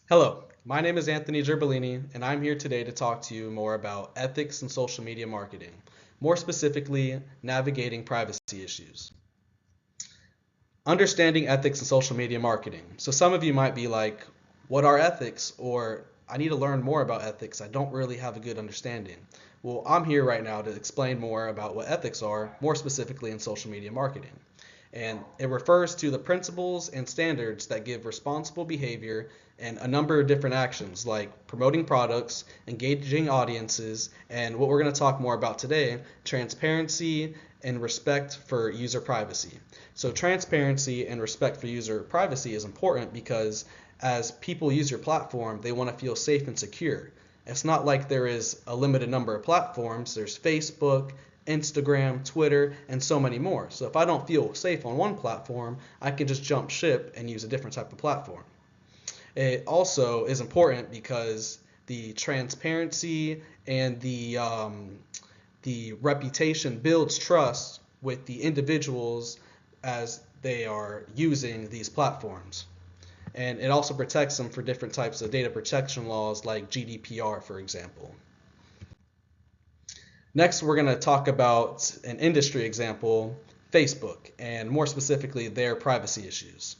Hello, my name is Anthony Gerbolini, and I'm here today to talk to you more about ethics in social media marketing, more specifically, navigating privacy issues. Understanding ethics in social media marketing. So, some of you might be like, what are ethics? Or, I need to learn more about ethics. I don't really have a good understanding. Well, I'm here right now to explain more about what ethics are, more specifically in social media marketing. And it refers to the principles and standards that give responsible behavior and a number of different actions like promoting products, engaging audiences, and what we're going to talk more about today, transparency and respect for user privacy. So transparency and respect for user privacy is important because as people use your platform, they want to feel safe and secure. It's not like there is a limited number of platforms. There's Facebook, Instagram, Twitter, and so many more. So if I don't feel safe on one platform, I can just jump ship and use a different type of platform. It also is important because the transparency and the reputation builds trust with the individuals as they are using these platforms. And it also protects them for different types of data protection laws like GDPR, for example. Next, we're going to talk about an industry example, Facebook, and more specifically, their privacy issues.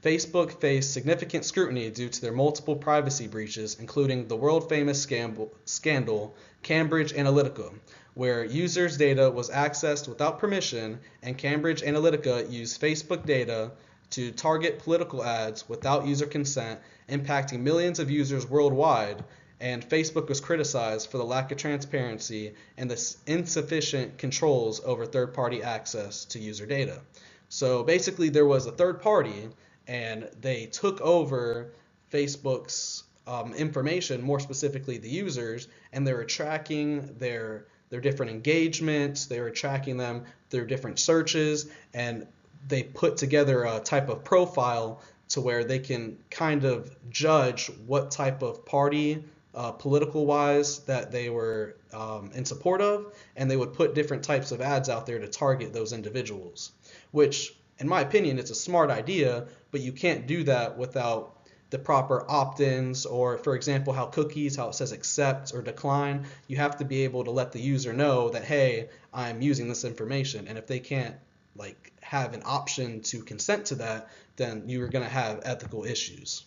Facebook faced significant scrutiny due to their multiple privacy breaches, including the world-famous scandal Cambridge Analytica, where users' data was accessed without permission, and Cambridge Analytica used Facebook data to target political ads without user consent, impacting millions of users worldwide, and Facebook was criticized for the lack of transparency and the insufficient controls over third-party access to user data. So basically, there was a third party, and they took over Facebook's information, more specifically the users, and they were tracking their different engagements, they were tracking them through different searches, and they put together a type of profile to where they can kind of judge what type of party, political wise, that they were in support of, and they would put different types of ads out there to target those individuals, which in my opinion it's a smart idea, but you can't do that without the proper opt-ins, or for example how cookies, how it says accept or decline. You have to be able to let the user know that, hey, I'm using this information, and if they can't like have an option to consent to that, then you're going to have ethical issues.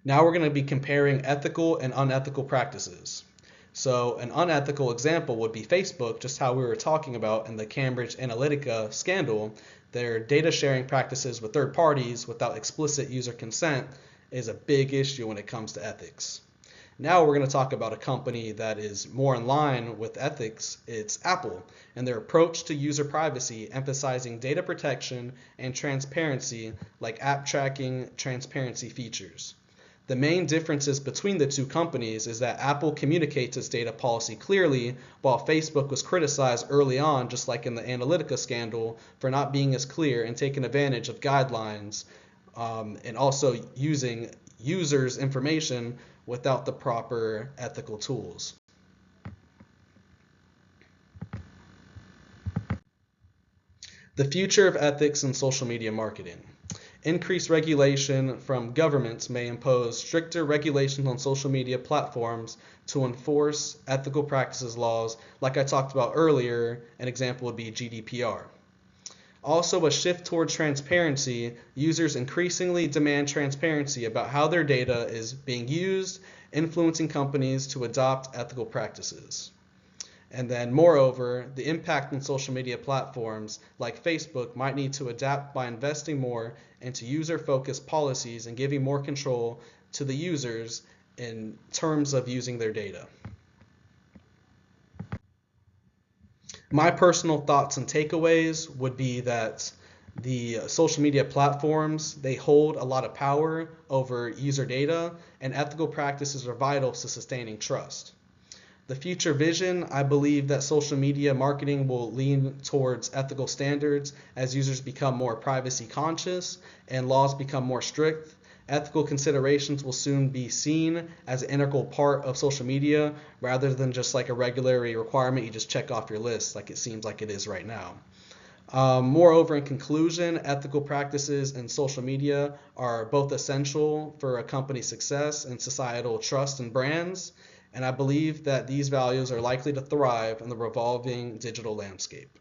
Now we're going to be comparing ethical and unethical practices. So an unethical example would be Facebook, just how we were talking about in the Cambridge Analytica scandal. Their data sharing practices with third parties without explicit user consent is a big issue when it comes to ethics. Now we're going to talk about a company that is more in line with ethics. It's Apple, and their approach to user privacy, emphasizing data protection and transparency like app tracking transparency features. The main differences between the two companies is that Apple communicates its data policy clearly, while Facebook was criticized early on, just like in the Analytica scandal, for not being as clear and taking advantage of guidelines, and also using users' information without the proper ethical tools. The future of ethics in social media marketing. Increased regulation from governments may impose stricter regulations on social media platforms to enforce ethical practices laws, like I talked about earlier. An example would be GDPR. Also, a shift toward transparency. Users increasingly demand transparency about how their data is being used, influencing companies to adopt ethical practices. And then, moreover, the impact on social media platforms like Facebook might need to adapt by investing more into user-focused policies and giving more control to the users in terms of using their data. My personal thoughts and takeaways would be that the social media platforms, they hold a lot of power over user data, and ethical practices are vital to sustaining trust. The future vision, I believe that social media marketing will lean towards ethical standards as users become more privacy conscious and laws become more strict. Ethical considerations will soon be seen as an integral part of social media rather than just like a regulatory requirement you just check off your list like it seems like it is right now. Moreover, in conclusion, ethical practices in social media are both essential for a company's success and societal trust and brands, and I believe that these values are likely to thrive in the revolving digital landscape.